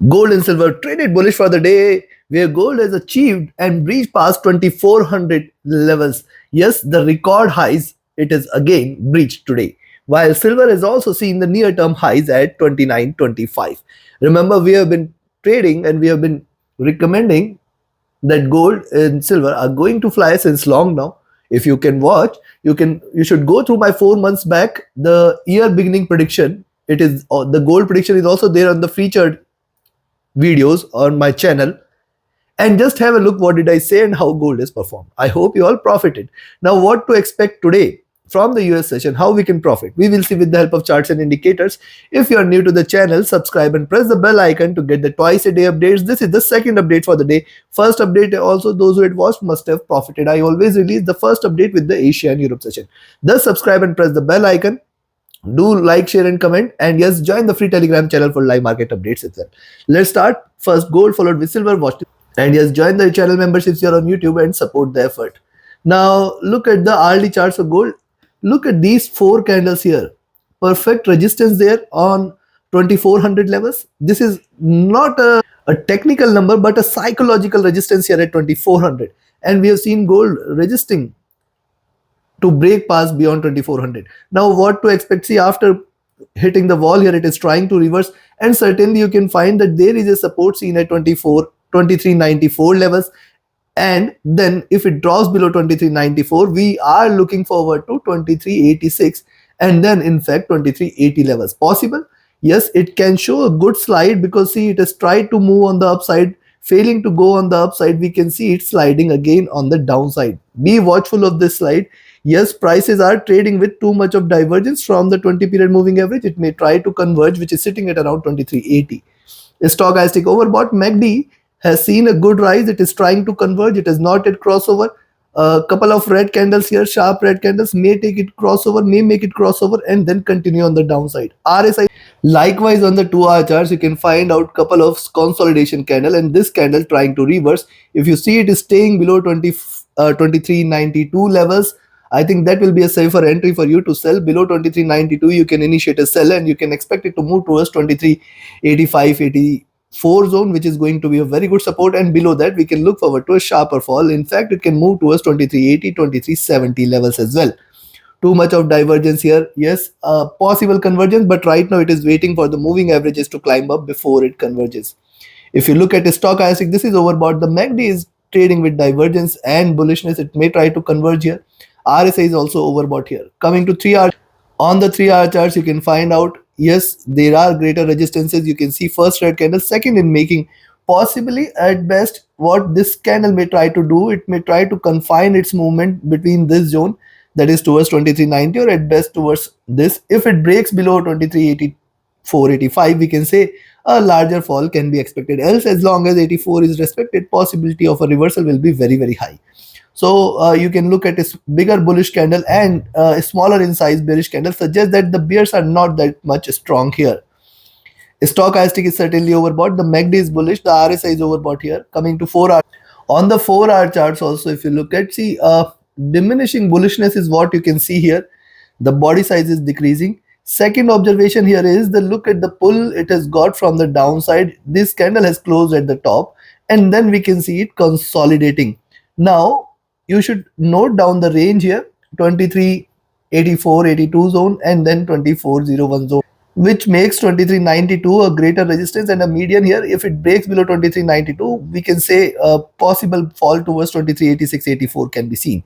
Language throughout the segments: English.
Gold and silver traded bullish for the day, where gold has achieved and breached past 2400 levels. Yes, the record highs it is again breached today, while silver has also seen the near term highs at 29.25. Remember, we have been trading and we have been recommending that gold and silver are going to fly since long now. If you can watch, you should go through my 4 months back the year beginning prediction. It is the gold prediction is also there on the featured videos on my channel, and just have a look what did I say and how gold has performed. I hope you all profited. Now what to expect today from the US session, how we can profit, we will see with the help of charts and indicators. If you are new to the channel, subscribe and press the bell icon to get the twice a day updates. This is the second update for the day. First update, also those who had watched must have profited. I always release the first update with the Asia and Europe session. Thus subscribe and press the bell icon. Do like, share and comment, and yes, join the free Telegram channel for live market updates as well. Let's start. First gold followed with silver. Watch this. And yes, join the channel memberships here on YouTube and support the effort. Now look at the hourly charts of gold. Look at these four candles here. Perfect resistance there on 2400 levels. This is not a technical number but a psychological resistance here at 2400, and we have seen gold resisting to break past beyond 2400. Now what to expect? See, after hitting the wall here, it is trying to reverse, and certainly you can find that there is a support seen at 2394 levels, and then if it drops below 2394, we are looking forward to 2386, and then in fact 2380 levels possible. Yes, it can show a good slide because see, it has tried to move on the upside, failing to go on the upside. We can see it sliding again on the downside. Be watchful of this slide. Yes, prices are trading with too much of divergence from the 20 period moving average. It may try to converge, which is sitting at around 2380. Stochastic overbought. MACD has seen a good rise. It is trying to converge. It is not at crossover. A couple of red candles here, sharp red candles, may take it crossover, may make it crossover, and then continue on the downside. RSI, likewise on the 2-hour charts, you can find out couple of consolidation candle, and this candle trying to reverse. If you see it is staying below 2392 levels, I think that will be a safer entry for you to sell. Below 2392, you can initiate a sell, and you can expect it to move towards 2385, 84 zone, which is going to be a very good support, and below that we can look forward to a sharper fall. In fact, it can move towards 2380, 2370 levels as well. Too much of divergence here. Yes, possible convergence, but right now it is waiting for the moving averages to climb up before it converges. If you look at the stochastic, this is overbought. The MACD is trading with divergence and bullishness. It may try to converge here. RSI is also overbought here. Coming to 3 hour, on the 3-hour charts, you can find out, yes, there are greater resistances. You can see first red candle, second in making. Possibly at best, what this candle may try to do, it may try to confine its movement between this zone, that is towards 2390, or at best towards this. If it breaks below 2384, 85, we can say a larger fall can be expected. Else, as long as 84 is respected, possibility of a reversal will be very, very high. So you can look at a bigger bullish candle and a smaller in size bearish candle, suggests that the bears are not that much strong here. Stochastic is certainly overbought. The MACD is bullish. The RSI is overbought here. Coming to 4-hour. On the 4-hour charts also, if you look at, see, diminishing bullishness is what you can see here. The body size is decreasing. Second observation here is the look at the pull it has got from the downside. This candle has closed at the top, and then we can see it consolidating. Now, you should note down the range here, 2384, 82 zone, and then 2401 zone, which makes 2392 a greater resistance and a median here. If it breaks below 2392, we can say a possible fall towards 2386, 84 can be seen.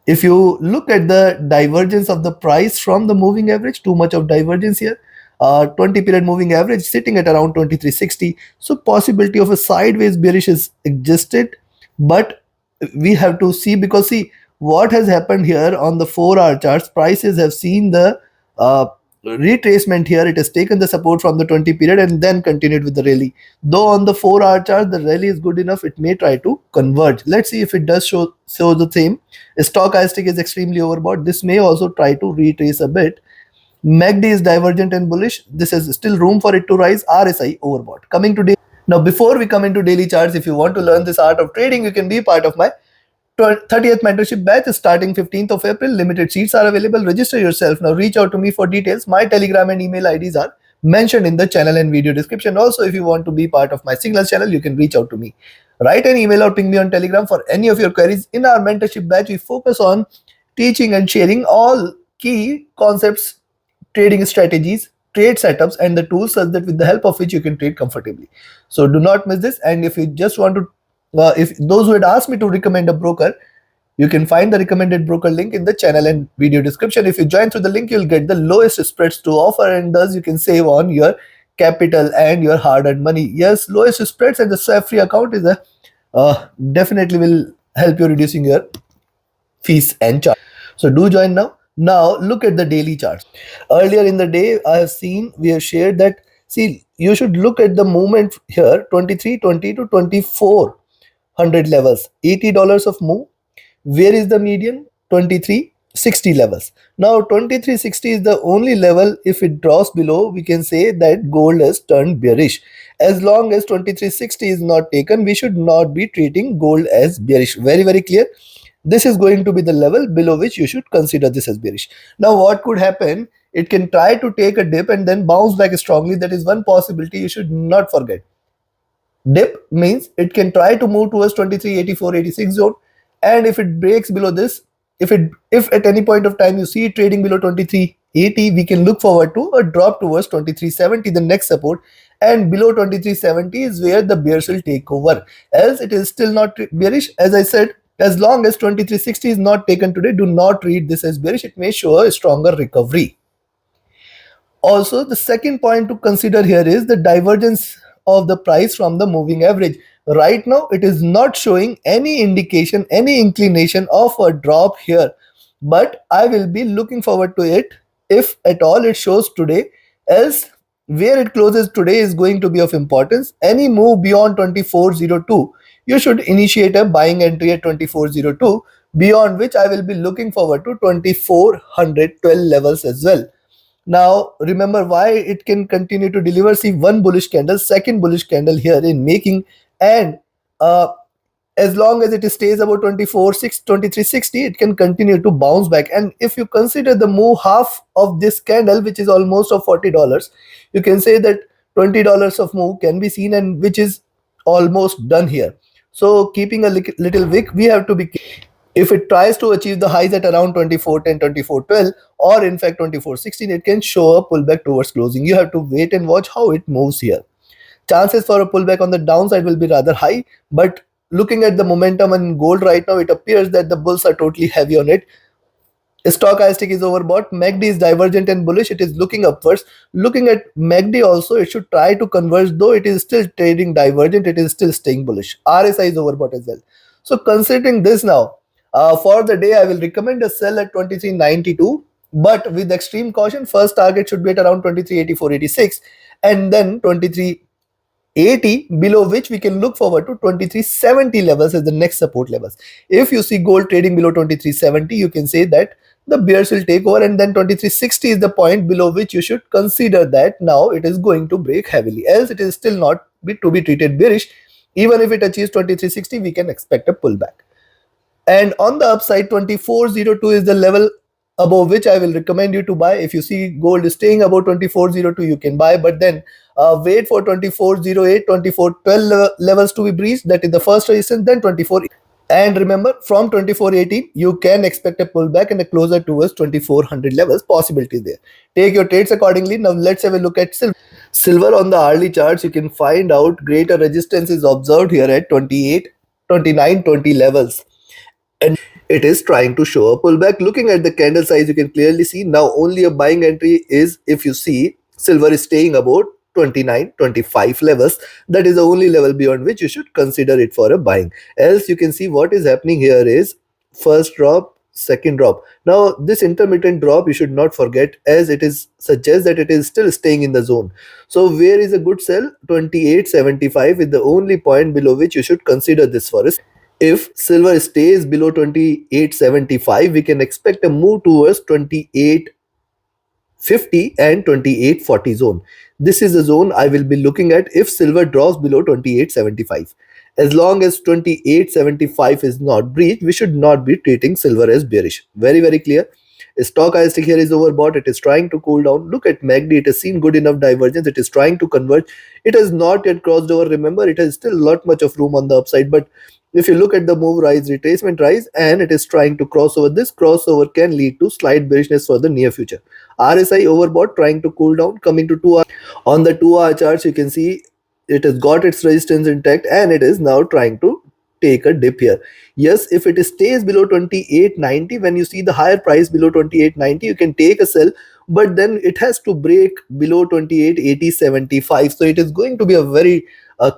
If you look at the divergence of the price from the moving average, too much of divergence here. 20 period moving average sitting at around 2360. So possibility of a sideways bearish is existed, but we have to see, because see what has happened here on the 4-hour charts. Prices have seen the retracement here. It has taken the support from the 20 period and then continued with the rally. Though on the 4-hour chart the rally is good enough, it may try to converge. Let's see if it does show the same. Stochastic is extremely overbought. This may also try to retrace a bit. MACD is divergent and bullish. This is still room for it to rise. RSI overbought. Coming to now, before we come into daily charts, if you want to learn this art of trading, you can be part of my 30th mentorship batch starting 15th of April. Limited seats are available. Register yourself now. Reach out to me for details. My Telegram and email IDs are mentioned in the channel and video description. Also, if you want to be part of my Signals channel, you can reach out to me. Write an email or ping me on Telegram for any of your queries. In our mentorship batch, we focus on teaching and sharing all key concepts, trading strategies, trade setups, and the tools such that with the help of which you can trade comfortably. So do not miss this. And if you just want to, if those who had asked me to recommend a broker, you can find the recommended broker link in the channel and video description. If you join through the link, you'll get the lowest spreads to offer, and thus you can save on your capital and your hard-earned money. Yes, lowest spreads and the swap free account is a definitely will help you reducing your fees and charge. So do join now. Now look at the daily charts. Earlier in the day, I have seen we have shared that, see, you should look at the movement here, 2320 to 2400 levels, $80 of move. Where is the median? 2360 levels. Now 2360 is the only level. If it drops below, we can say that gold has turned bearish. As long as 2360 is not taken, we should not be treating gold as bearish. Very, very clear. This is going to be the level below which you should consider this as bearish. Now what could happen? It can try to take a dip and then bounce back strongly. That is one possibility you should not forget. Dip means it can try to move towards 2384-86 zone, and if it breaks below this, if at any point of time you see it trading below 2380, we can look forward to a drop towards 2370, the next support, and below 2370 is where the bears will take over. Else it is still not bearish. As I said, as long as 2360 is not taken today, do not read this as bearish. It may show a stronger recovery. Also, the second point to consider here is the divergence of the price from the moving average. Right now, it is not showing any indication, any inclination of a drop here. But I will be looking forward to it if at all it shows today. Else, where it closes today is going to be of importance. Any move beyond 2402, you should initiate a buying entry at 2402, beyond which I will be looking forward to 2412 levels as well. Now remember why it can continue to deliver. See, one bullish candle, second bullish candle here in making, and as long as it stays about 2360, it can continue to bounce back. And if you consider the move half of this candle, which is almost of $40, you can say that $20 of move can be seen, and which is almost done here. So keeping a little wick, we have to be, if it tries to achieve the highs at around 2410, 2412, or in fact 2416, it can show a pullback towards closing. You have to wait and watch how it moves here. Chances for a pullback on the downside will be rather high, but looking at the momentum in gold right now, it appears that the bulls are totally heavy on it. Stochastic is overbought. MACD is divergent and bullish. It is looking upwards. Looking at MACD also, it should try to converge, though it is still trading divergent. It is still staying bullish. RSI is overbought as well. So considering this now, for the day, I will recommend a sell at 2392, but with extreme caution. First target should be at around 2384-86, and then 2380, below which we can look forward to 2370 levels as the next support levels. If you see gold trading below 2370, you can say that the bears will take over, and then 2360 is the point below which you should consider that now it is going to break heavily. Else it is still not to be treated bearish. Even if it achieves 2360, we can expect a pullback. And on the upside, 2402 is the level above which I will recommend you to buy. If you see gold staying above 2402, you can buy, but then wait for 2408, 2412 levels to be breached. That is the first resistance, then 24. And remember, from 2418, you can expect a pullback and a closer towards 2400 levels. Possibility there. Take your trades accordingly. Now let's have a look at silver. Silver on the hourly charts, you can find out greater resistance is observed here at 28, 29, 20 levels. And it is trying to show a pullback. Looking at the candle size, you can clearly see now only a buying entry is if you see silver is staying about 29, 25 levels. That is the only level beyond which you should consider it for a buying. Else you can see what is happening here is first drop, second drop. Now this intermittent drop you should not forget, as it is suggests that it is still staying in the zone. So where is a good sell? 28.75 is the only point below which you should consider this for a. If silver stays below 28.75, we can expect a move towards 28.50 and 28.40 zone. This is the zone I will be looking at if silver drops below 28.75. As long as 28.75 is not breached, we should not be treating silver as bearish. Very, very clear. Stochastic here is overbought. It is trying to cool down. Look at MACD. It has seen good enough divergence. It is trying to converge. It has not yet crossed over. Remember, it has still a lot much of room on the upside. But if you look at the move rise, retracement rise, and it is trying to cross over, this crossover can lead to slight bearishness for the near future. RSI overbought, trying to cool down, coming to 2 hour. On the 2 hour charts, you can see it has got its resistance intact and it is now trying to take a dip here. Yes, if it stays below 28.90, when you see the higher price below 28.90, you can take a sell, but then it has to break below 28.8075. So it is going to be a very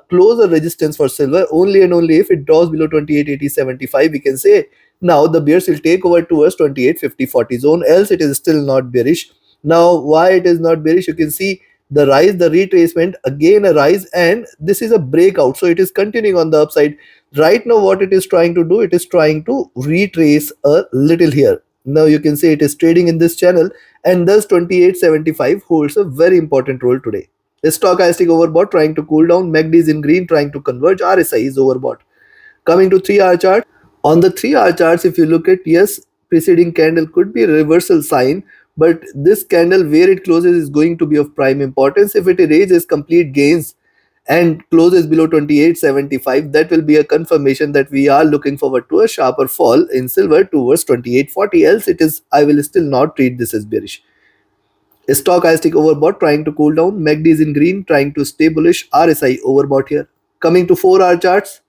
closer resistance for silver. Only and only if it draws below 28.8075, we can say now the bears will take over towards 28.5040 zone, else it is still not bearish. Now, why it is not bearish? You can see the rise, the retracement, again a rise, and this is a breakout. So it is continuing on the upside. Right now, what it is trying to do, it is trying to retrace a little here. Now you can see it is trading in this channel, and thus 28.75 holds a very important role today. Stochastic overbought, trying to cool down. MACD is in green, trying to converge. RSI is overbought. Coming to 3 hour chart. On the 3 hour charts, if you look at, yes, preceding candle could be a reversal sign, but this candle where it closes is going to be of prime importance. If it erases complete gains and closes below 28.75, that will be a confirmation that we are looking forward to a sharper fall in silver towards 28.40. Else it is, I will still not treat this as bearish. Stochastic overbought, trying to cool down. MACD is in green, trying to stay bullish. RSI overbought here. Coming to 4 hour charts.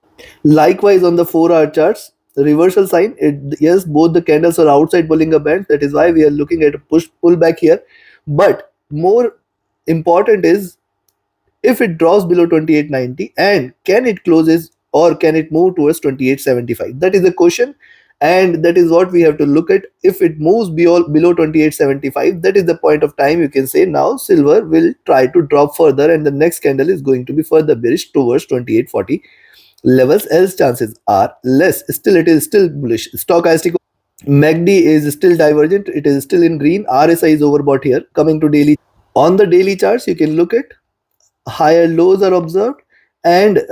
Likewise, on the 4 hour charts, reversal sign. Yes, both the candles are outside Bollinger Band. That is why we are looking at a push pullback here. But more important is, if it drops below 28.90, and can it closes or can it move towards 28.75? That is the question, and that is what we have to look at. If it moves below 28.75, that is the point of time you can say now silver will try to drop further, and the next candle is going to be further bearish towards 28.40 levels, else chances are less. Still, it is still bullish. Stochastic MACD is still divergent. It is still in green. RSI is overbought here. Coming to daily. On the daily charts, you can look at higher lows are observed, and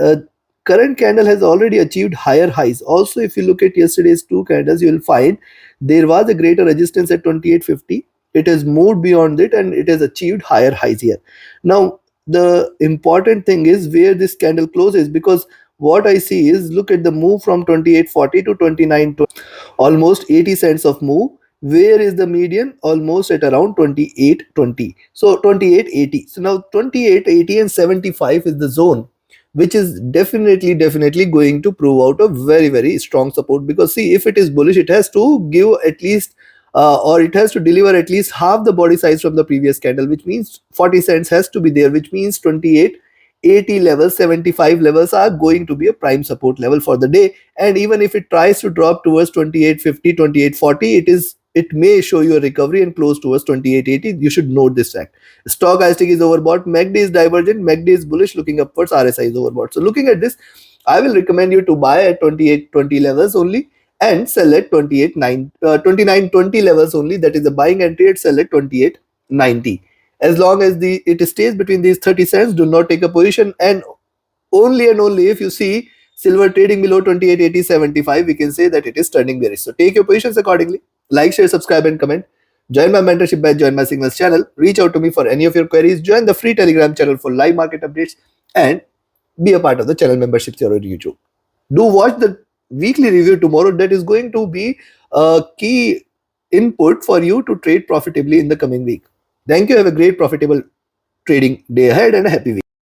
current candle has already achieved higher highs. Also, if you look at yesterday's two candles, you will find there was a greater resistance at 28.50. It has moved beyond it and it has achieved higher highs here. Now, the important thing is where this candle closes, because what I see is, look at the move from 28.40 to 29.20, almost 80 cents of move. Where is the median? Almost at around 28.20. So 28.80. So now 28.80 and 75 is the zone, which is definitely going to prove out a very strong support. Because see, if it is bullish, it has to give at least or it has to deliver at least half the body size from the previous candle, which means 40 cents has to be there, which means 28.80 levels, 75 levels are going to be a prime support level for the day. And even if it tries to drop towards 28.50, 28.40, it may show you a recovery and close towards 28.80. You should note this fact. Stochastic is overbought. MACD is divergent. MACD is bullish, looking upwards. RSI is overbought. So looking at this, I will recommend you to buy at 28.20 levels only and sell at 29.20 levels only. That is the buying entry at sell at 28.90. As long as it stays between these 30 cents, do not take a position. And only if you see silver trading below 28.8075, we can say that it is turning bearish. So take your positions accordingly. Like, share, subscribe and comment. Join my mentorship batch, join my signals channel. Reach out to me for any of your queries. Join the free Telegram channel for live market updates and be a part of the channel membership here on YouTube. Do watch the weekly review tomorrow. That is going to be a key input for you to trade profitably in the coming week. Thank you. Have a great profitable trading day ahead and a happy week.